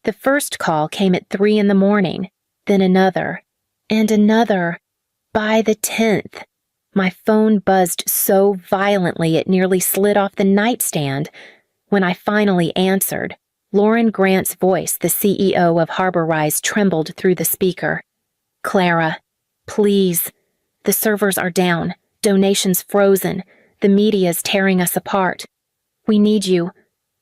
The first call came at 3 in the morning, then another, and another. By the 10th, my phone buzzed so violently it nearly slid off the nightstand. When I finally answered, Lauren Grant's voice, the CEO of Harbor Rise, trembled through the speaker. "Clara, please. The servers are down, donations frozen, the media's tearing us apart. We need you."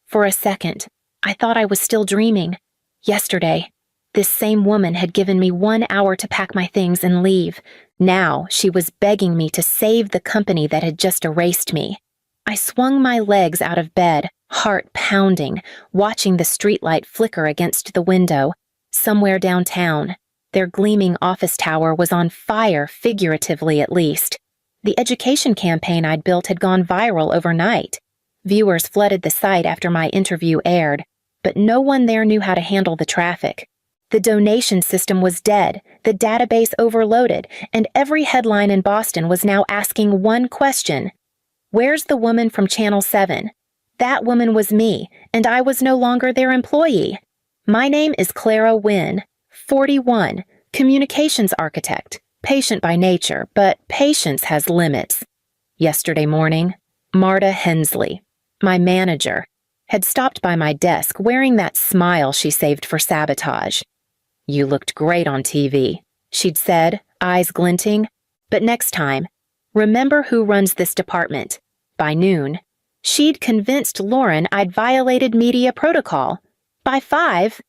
For a second, I thought I was still dreaming. Yesterday, this same woman had given me 1 hour to pack my things and leave. Now she was begging me to save the company that had just erased me. I swung my legs out of bed, heart pounding, watching the streetlight flicker against the window. Somewhere downtown, their gleaming office tower was on fire, figuratively at least. The education campaign I'd built had gone viral overnight. Viewers flooded the site after my interview aired, but no one there knew how to handle the traffic. The donation system was dead, the database overloaded, and every headline in Boston was now asking one question. Where's the woman from Channel 7? That woman was me, and I was no longer their employee. My name is Clara Wynn, 41, communications architect, patient by nature, but patience has limits. Yesterday morning, Marta Hensley, my manager, had stopped by my desk wearing that smile she saved for sabotage. "You looked great on TV," she'd said, eyes glinting. "But next time, remember who runs this department." By noon, she'd convinced Lauren I'd violated media protocol. By 5,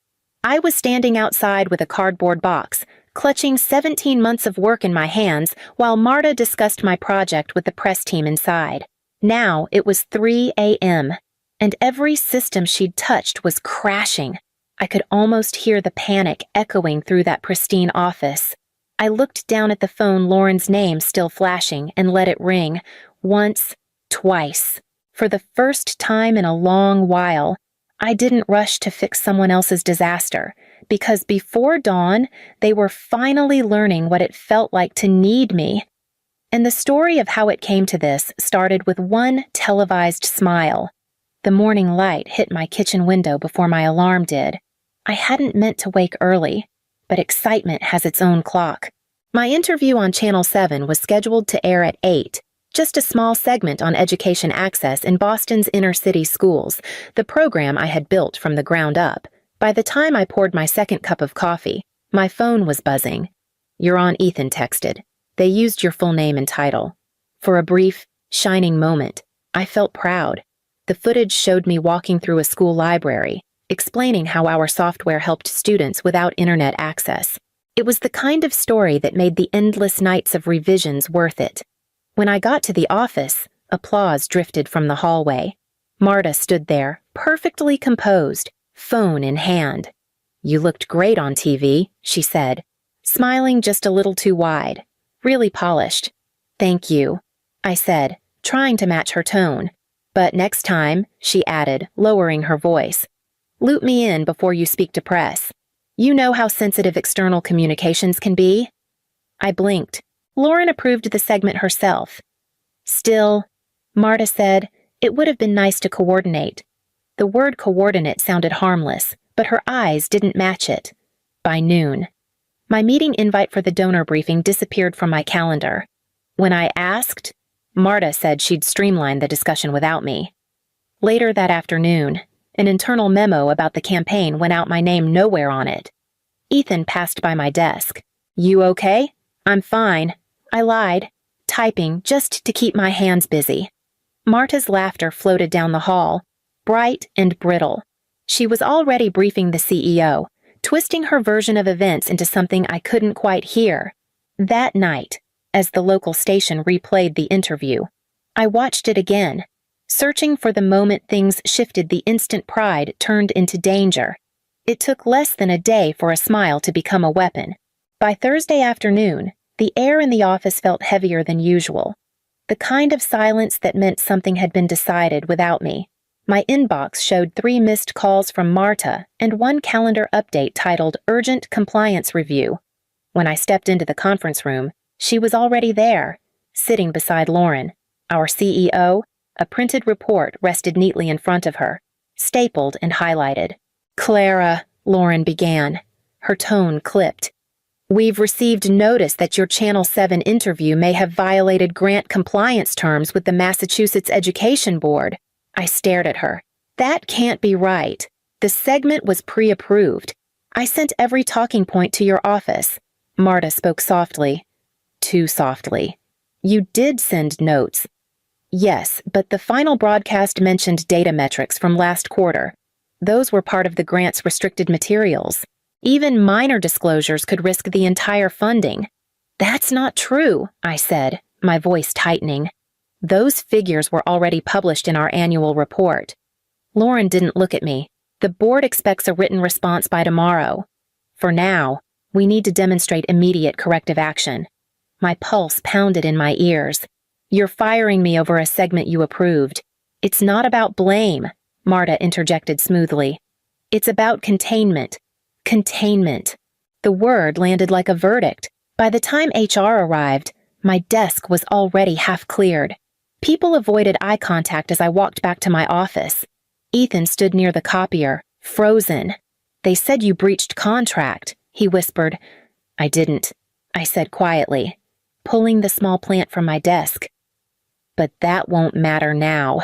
I was standing outside with a cardboard box, clutching 17 months of work in my hands while Marta discussed my project with the press team inside. Now it was 3 a.m., and every system she'd touched was crashing. I could almost hear the panic echoing through that pristine office. I looked down at the phone, Lauren's name still flashing, and let it ring. Once, twice. For the first time in a long while, I didn't rush to fix someone else's disaster, because before dawn, they were finally learning what it felt like to need me. And the story of how it came to this started with one televised smile. The morning light hit my kitchen window before my alarm did. I hadn't meant to wake early, but excitement has its own clock. My interview on Channel 7 was scheduled to air at 8, just a small segment on education access in Boston's inner-city schools, the program I had built from the ground up. By the time I poured my second cup of coffee, my phone was buzzing. "You're on," Ethan texted. "They used your full name and title." For a brief, shining moment, I felt proud. The footage showed me walking through a school library, explaining how our software helped students without internet access. It was the kind of story that made the endless nights of revisions worth it. When I got to the office, applause drifted from the hallway. Marta stood there, perfectly composed, phone in hand. "You looked great on TV," she said, smiling just a little too wide, really polished. "Thank you," I said, trying to match her tone. "But next time," she added, lowering her voice, "loop me in before you speak to press. You know how sensitive external communications can be." I blinked. Lauren approved the segment herself. "Still," Marta said, "it would have been nice to coordinate." The word coordinate sounded harmless, but her eyes didn't match it. By noon, my meeting invite for the donor briefing disappeared from my calendar. When I asked, Marta said she'd streamline the discussion without me. Later that afternoon, an internal memo about the campaign went out, my name nowhere on it. Ethan passed by my desk. "You okay?" "I'm fine," I lied, typing just to keep my hands busy. Marta's laughter floated down the hall, bright and brittle. She was already briefing the CEO, twisting her version of events into something I couldn't quite hear. That night, as the local station replayed the interview, I watched it again, searching for the moment things shifted. The instant pride turned into danger. It took less than a day for a smile to become a weapon. By Thursday afternoon, the air in the office felt heavier than usual, the kind of silence that meant something had been decided without me. My inbox showed 3 missed calls from Marta and 1 calendar update titled Urgent Compliance Review. When I stepped into the conference room, she was already there, sitting beside Lauren, our CEO. A printed report rested neatly in front of her, stapled and highlighted. "Clara," Lauren began. Her tone clipped. "We've received notice that your Channel 7 interview may have violated grant compliance terms with the Massachusetts Education Board." I stared at her. "That can't be right. The segment was pre-approved. I sent every talking point to your office." Marta spoke softly. Too softly. "You did send notes." "Yes, but the final broadcast mentioned data metrics from last quarter. Those were part of the grant's restricted materials. Even minor disclosures could risk the entire funding." "That's not true," I said, my voice tightening. "Those figures were already published in our annual report." Lauren didn't look at me. "The board expects a written response by tomorrow. For now, we need to demonstrate immediate corrective action." My pulse pounded in my ears. "You're firing me over a segment you approved." "It's not about blame," Marta interjected smoothly. "It's about containment. Containment." The word landed like a verdict. By the time HR arrived, my desk was already half cleared. People avoided eye contact as I walked back to my office. Ethan stood near the copier, frozen. "They said you breached contract," he whispered. "I didn't," I said quietly, pulling the small plant from my desk. "But that won't matter now."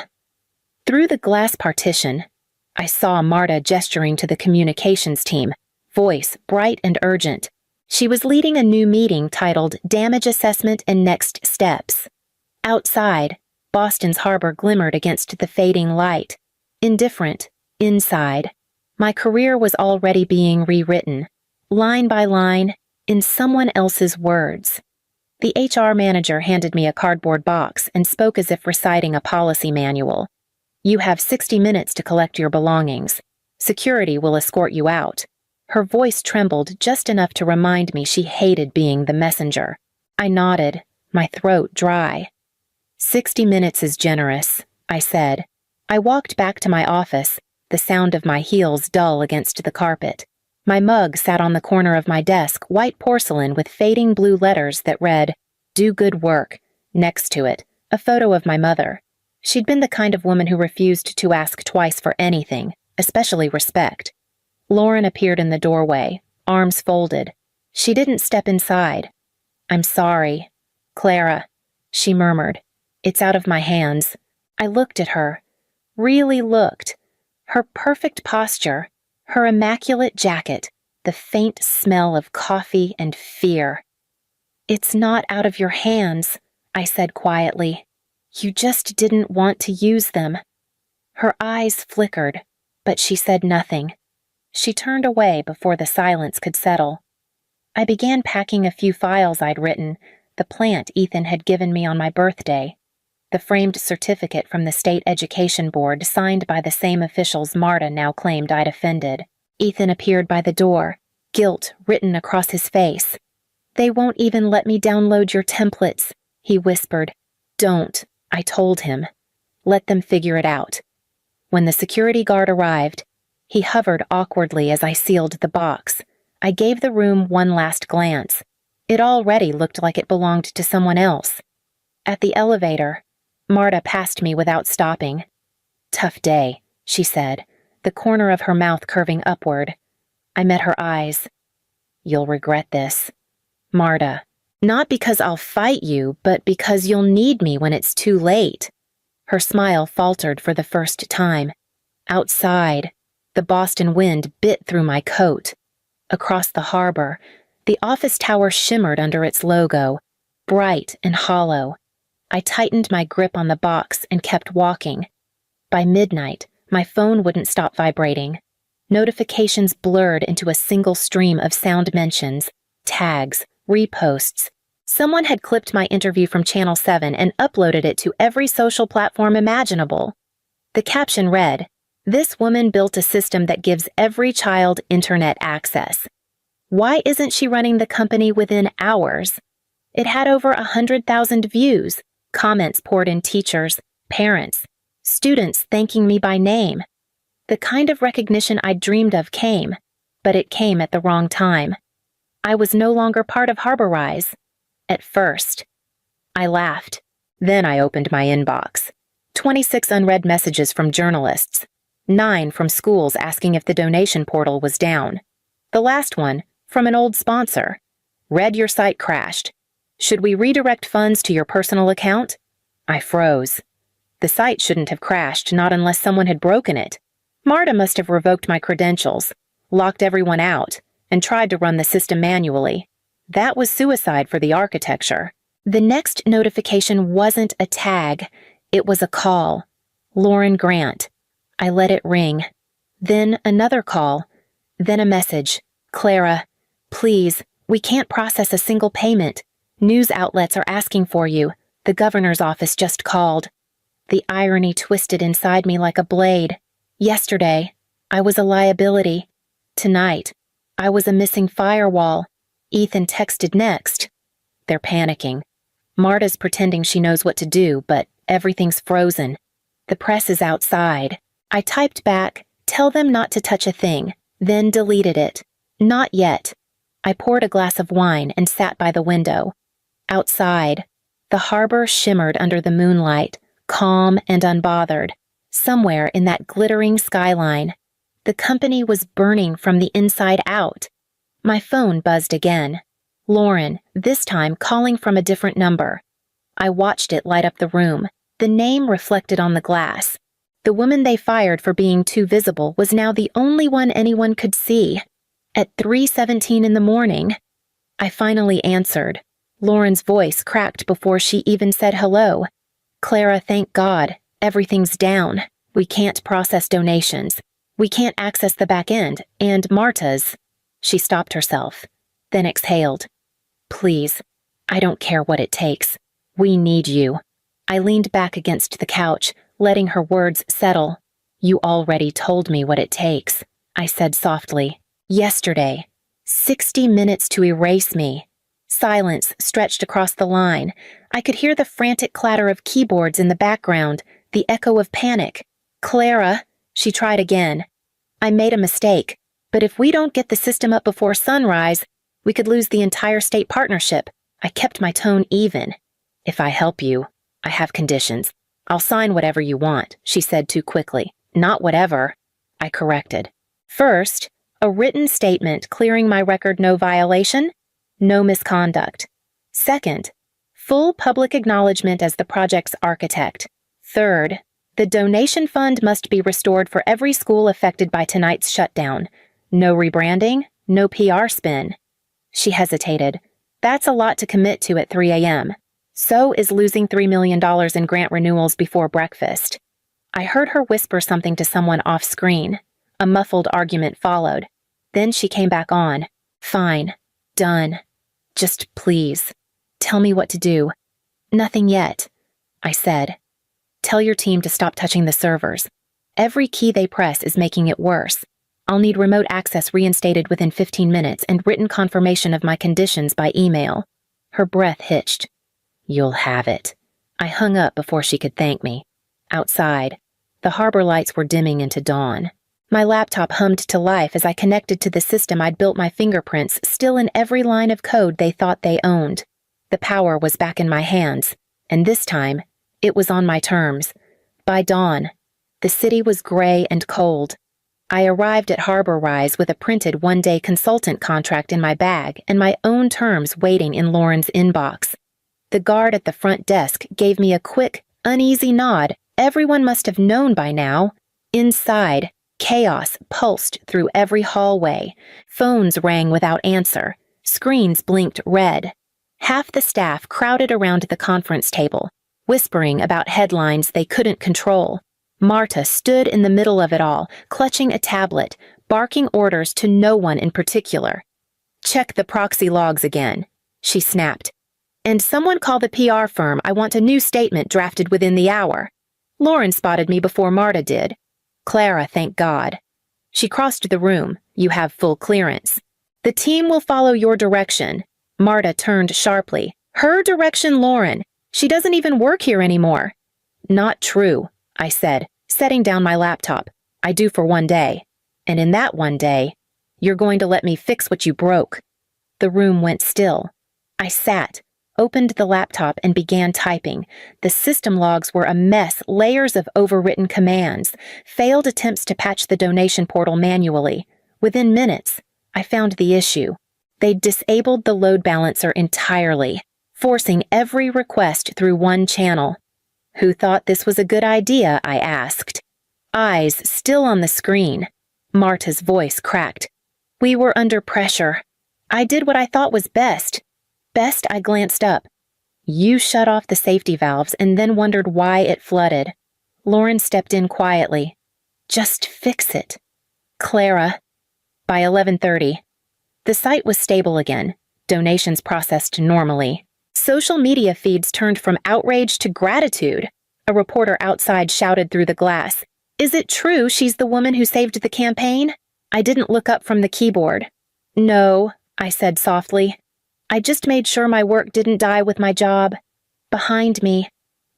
Through the glass partition, I saw Marta gesturing to the communications team, voice bright and urgent. She was leading a new meeting titled Damage Assessment and Next Steps. Outside, Boston's harbor glimmered against the fading light. Indifferent, inside, my career was already being rewritten, line by line, in someone else's words. The HR manager handed me a cardboard box and spoke as if reciting a policy manual. "You have 60 minutes to collect your belongings. Security will escort you out." Her voice trembled just enough to remind me she hated being the messenger. I nodded, my throat dry. 60 minutes is generous," I said. I walked back to my office, the sound of my heels dull against the carpet. My mug sat on the corner of my desk, white porcelain with fading blue letters that read, "Do good work." Next to it, a photo of my mother. She'd been the kind of woman who refused to ask twice for anything, especially respect. Lauren appeared in the doorway, arms folded. She didn't step inside. "I'm sorry, Clara," she murmured. "It's out of my hands." I looked at her, really looked. Her perfect posture, her immaculate jacket, the faint smell of coffee and fear. "It's not out of your hands," I said quietly. "You just didn't want to use them." Her eyes flickered, but she said nothing. She turned away before the silence could settle. I began packing a few files I'd written, the plant Ethan had given me on my birthday, the framed certificate from the State Education Board signed by the same officials Marta now claimed I'd offended. Ethan appeared by the door, guilt written across his face. "They won't even let me download your templates," he whispered. "Don't," I told him. "Let them figure it out." When the security guard arrived, he hovered awkwardly as I sealed the box. I gave the room one last glance. It already looked like it belonged to someone else. At the elevator, Marta passed me without stopping. "Tough day," she said, the corner of her mouth curving upward. I met her eyes. "You'll regret this." "Marta, not because I'll fight you, but because you'll need me when it's too late." Her smile faltered for the first time. Outside, the Boston wind bit through my coat. Across the harbor, the office tower shimmered under its logo, bright and hollow. I tightened my grip on the box and kept walking. By midnight, my phone wouldn't stop vibrating. Notifications blurred into a single stream of sound mentions, tags, reposts. Someone had clipped my interview from Channel 7 and uploaded it to every social platform imaginable. The caption read, "This woman built a system that gives every child internet access. Why isn't she running the company within hours?" It had over 100,000 views, comments poured in teachers, parents, students thanking me by name. The kind of recognition I'd dreamed of came, but it came at the wrong time. I was no longer part of Harborize. At first. I laughed. Then I opened my inbox. 26 unread messages from journalists. 9 from schools asking if the donation portal was down. The last one, from an old sponsor. Read your site crashed. Should we redirect funds to your personal account? I froze. The site shouldn't have crashed, not unless someone had broken it. Marta must have revoked my credentials, locked everyone out, and tried to run the system manually. That was suicide for the architecture. The next notification wasn't a tag. It was a call. Lauren Grant. I let it ring. Then another call. Then a message. Clara, please, we can't process a single payment. News outlets are asking for you. The governor's office just called. The irony twisted inside me like a blade. Yesterday, I was a liability. Tonight, I was a missing firewall. Ethan texted next. They're panicking. Marta's pretending she knows what to do, but everything's frozen. The press is outside. I typed back, tell them not to touch a thing, then deleted it. Not yet. I poured a glass of wine and sat by the window. Outside, the harbor shimmered under the moonlight, calm and unbothered. Somewhere in that glittering skyline, the company was burning from the inside out. My phone buzzed again. Lauren, this time calling from a different number. I watched it light up the room, the name reflected on the glass. The woman they fired for being too visible was now the only one anyone could see. At 3:17 in the morning, I finally answered. Lauren's voice cracked before she even said hello. Clara, thank God, everything's down. We can't process donations. We can't access the back end, and Marta's. She stopped herself, then exhaled. Please, I don't care what it takes. We need you. I leaned back against the couch, letting her words settle. You already told me what it takes, I said softly. Yesterday. 60 minutes to erase me. Silence stretched across the line. I could hear the frantic clatter of keyboards in the background, the echo of panic. Clara, she tried again. I made a mistake, but if we don't get the system up before sunrise, we could lose the entire state partnership. I kept my tone even. If I help you, I have conditions. I'll sign whatever you want, she said too quickly. Not whatever, I corrected. First, a written statement clearing my record no violation, no misconduct. Second, full public acknowledgement as the project's architect. Third, the donation fund must be restored for every school affected by tonight's shutdown. No rebranding, no PR spin. She hesitated. That's a lot to commit to at 3 a.m. So is losing $3 million in grant renewals before breakfast. I heard her whisper something to someone off screen. A muffled argument followed. Then she came back on. Fine. Done. Just please. Tell me what to do. Nothing yet, I said. Tell your team to stop touching the servers. Every key they press is making it worse. I'll need remote access reinstated within 15 minutes and written confirmation of my conditions by email. Her breath hitched. You'll have it. I hung up before she could thank me. Outside, the harbor lights were dimming into dawn. My laptop hummed to life as I connected to the system I'd built my fingerprints still in every line of code they thought they owned. The power was back in my hands, and this time, it was on my terms. By dawn, the city was gray and cold. I arrived at Harbor Rise with a printed one-day consultant contract in my bag and my own terms waiting in Lauren's inbox. The guard at the front desk gave me a quick, uneasy nod everyone must have known by now. Inside, chaos pulsed through every hallway. Phones rang without answer. Screens blinked red. Half the staff crowded around the conference table, whispering about headlines they couldn't control. Marta stood in the middle of it all, clutching a tablet, barking orders to no one in particular. Check the proxy logs again, she snapped. And someone call the PR firm. I want a new statement drafted within the hour. Lauren spotted me before Marta did. Clara, thank God. She crossed the room. You have full clearance. The team will follow your direction. Marta turned sharply. Her direction, Lauren. She doesn't even work here anymore. Not true, I said, setting down my laptop. I do for one day. And in that one day, you're going to let me fix what you broke. The room went still. I sat, opened the laptop and began typing. The system logs were a mess, layers of overwritten commands, failed attempts to patch the donation portal manually. Within minutes, I found the issue. They'd disabled the load balancer entirely, forcing every request through one channel. Who thought this was a good idea? I asked. Eyes still on the screen. Marta's voice cracked. We were under pressure. I did what I thought was best. I glanced up. You shut off the safety valves and then wondered why it flooded. Lauren stepped in quietly. Just fix it. Clara. By 11:30. The site was stable again. Donations processed normally. Social media feeds turned from outrage to gratitude. A reporter outside shouted through the glass. Is it true she's the woman who saved the campaign? I didn't look up from the keyboard. No, I said softly. I just made sure my work didn't die with my job. Behind me,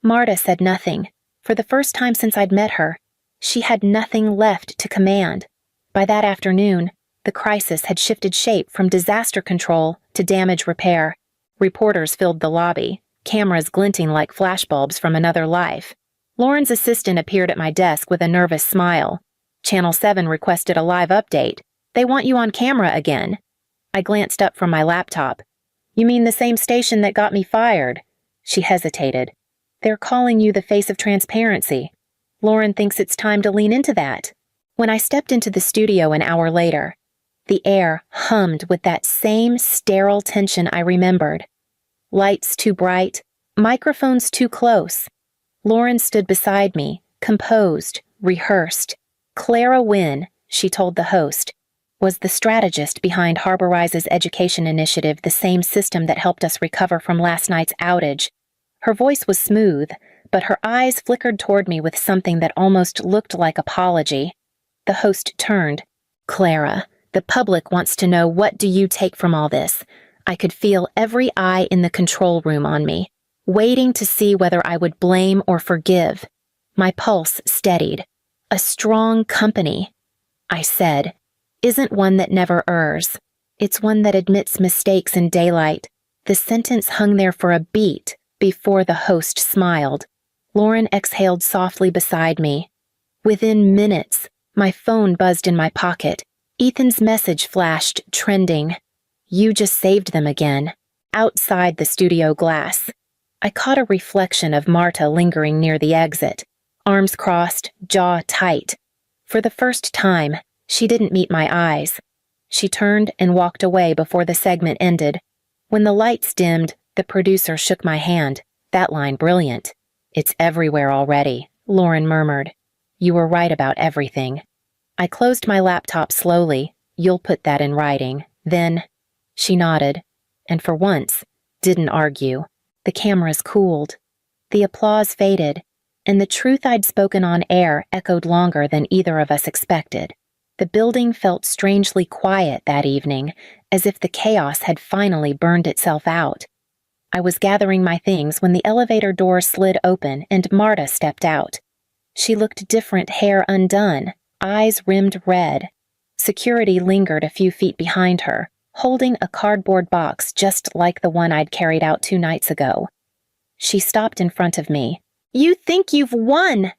Marta said nothing. For the first time since I'd met her, she had nothing left to command. By that afternoon, the crisis had shifted shape from disaster control to damage repair. Reporters filled the lobby, cameras glinting like flashbulbs from another life. Lauren's assistant appeared at my desk with a nervous smile. Channel 7 requested a live update. They want you on camera again. I glanced up from my laptop. You mean the same station that got me fired? She hesitated. They're calling you the face of transparency. Lauren thinks it's time to lean into that. When I stepped into the studio an hour later, the air hummed with that same sterile tension I remembered. Lights too bright, microphones too close. Lauren stood beside me, composed, rehearsed. Clara Wynne, she told the host, was the strategist behind Harbor Rise's education initiative, the same system that helped us recover from last night's outage. Her voice was smooth, but her eyes flickered toward me with something that almost looked like apology. The host turned. Clara, the public wants to know, what do you take from all this? I could feel every eye in the control room on me, waiting to see whether I would blame or forgive. My pulse steadied. A strong company, I said, isn't one that never errs. It's one that admits mistakes in daylight. The sentence hung there for a beat before the host smiled. Lauren exhaled softly beside me. Within minutes, my phone buzzed in my pocket. Ethan's message flashed, trending. You just saved them again. Outside the studio glass, I caught a reflection of Marta lingering near the exit, arms crossed, jaw tight. For the first time, she didn't meet my eyes. She turned and walked away before the segment ended. When the lights dimmed, the producer shook my hand. That line brilliant. It's everywhere already, Lauren murmured. You were right about everything. I closed my laptop slowly. You'll put that in writing. Then, she nodded, and for once, didn't argue. The cameras cooled. The applause faded, and the truth I'd spoken on air echoed longer than either of us expected. The building felt strangely quiet that evening, as if the chaos had finally burned itself out. I was gathering my things when the elevator door slid open and Marta stepped out. She looked different, hair undone, eyes rimmed red. Security lingered a few feet behind her, holding a cardboard box just like the one I'd carried out 2 nights ago. She stopped in front of me. You think you've won!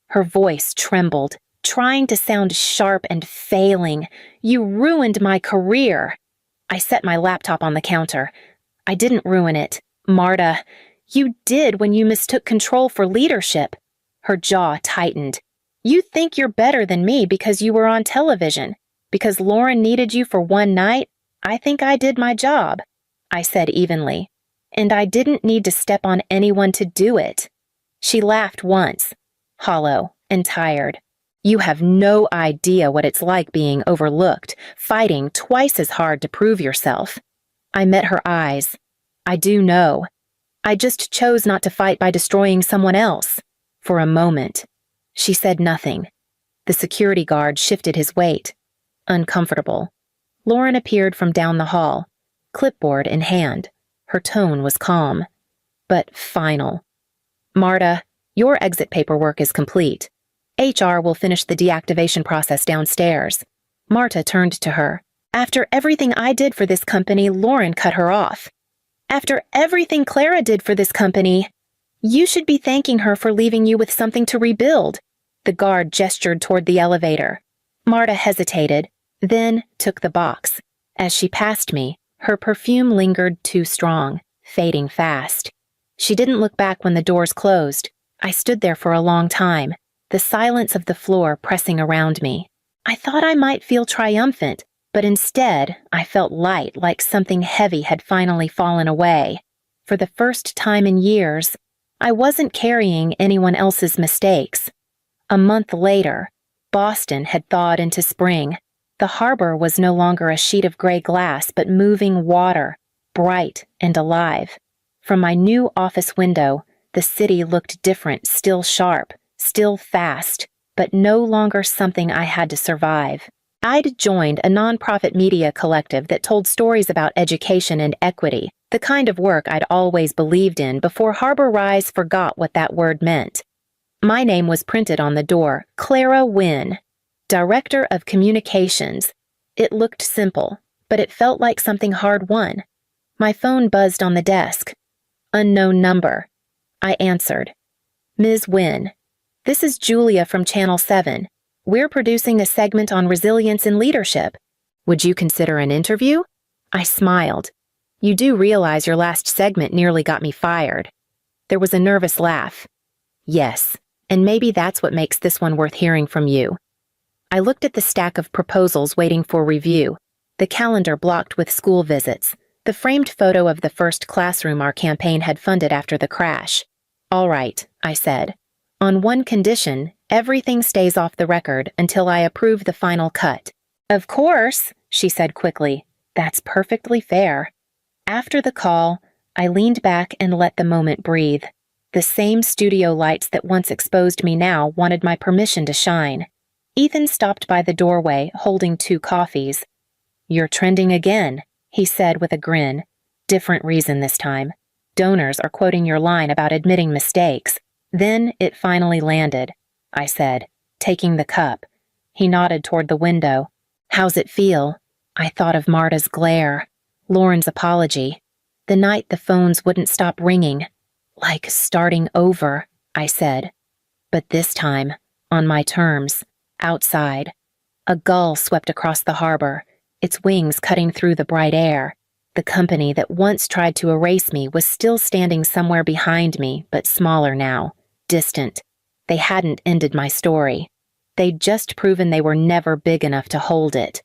Her voice trembled, trying to sound sharp and failing. You ruined my career. I set my laptop on the counter. I didn't ruin it. Marta, you did when you mistook control for leadership. Her jaw tightened. You think you're better than me because you were on television. Because Lauren needed you for one night, I think I did my job, I said evenly. And I didn't need to step on anyone to do it. She laughed once, hollow and tired. You have no idea what it's like being overlooked, fighting twice as hard to prove yourself. I met her eyes. I do know. I just chose not to fight by destroying someone else. For a moment. She said nothing. The security guard shifted his weight. Uncomfortable. Lauren appeared from down the hall, clipboard in hand. Her tone was calm, but final. Marta, your exit paperwork is complete. HR will finish the deactivation process downstairs. Marta turned to her. After everything I did for this company, Lauren cut her off. After everything Clara did for this company, you should be thanking her for leaving you with something to rebuild." The guard gestured toward the elevator. Marta hesitated, then took the box. As she passed me, her perfume lingered too strong, fading fast. She didn't look back when the doors closed. I stood there for a long time, the silence of the floor pressing around me. I thought I might feel triumphant, but instead I felt light, like something heavy had finally fallen away. For the first time in years, I wasn't carrying anyone else's mistakes. A month later, Boston had thawed into spring. The harbor was no longer a sheet of gray glass, but moving water, bright and alive. From my new office window, the city looked different, still sharp, still fast, but no longer something I had to survive. I'd joined a nonprofit media collective that told stories about education and equity, the kind of work I'd always believed in before Harbor Rise forgot what that word meant. My name was printed on the door, Clara Wynne, Director of Communications. It looked simple, but it felt like something hard-won. My phone buzzed on the desk. Unknown number. I answered. "Ms. Wynne, this is Julia from Channel 7. We're producing a segment on resilience in leadership. Would you consider an interview?" I smiled. "You do realize your last segment nearly got me fired." There was a nervous laugh. "Yes, and maybe that's what makes this one worth hearing from you." I looked at the stack of proposals waiting for review, the calendar blocked with school visits, the framed photo of the first classroom our campaign had funded after the crash. "All right," I said. "On one condition, everything stays off the record until I approve the final cut." "Of course," she said quickly. "That's perfectly fair." After the call, I leaned back and let the moment breathe. The same studio lights that once exposed me now wanted my permission to shine. Ethan stopped by the doorway, holding 2 coffees. "You're trending again," he said with a grin. "Different reason this time. Donors are quoting your line about admitting mistakes." "Then it finally landed," I said, taking the cup. He nodded toward the window. "How's it feel?" I thought of Marta's glare, Lauren's apology, the night the phones wouldn't stop ringing. "Like starting over," I said. But this time, on my terms, outside. A gull swept across the harbor, its wings cutting through the bright air. The company that once tried to erase me was still standing somewhere behind me, but smaller now, distant. They hadn't ended my story. They'd just proven they were never big enough to hold it.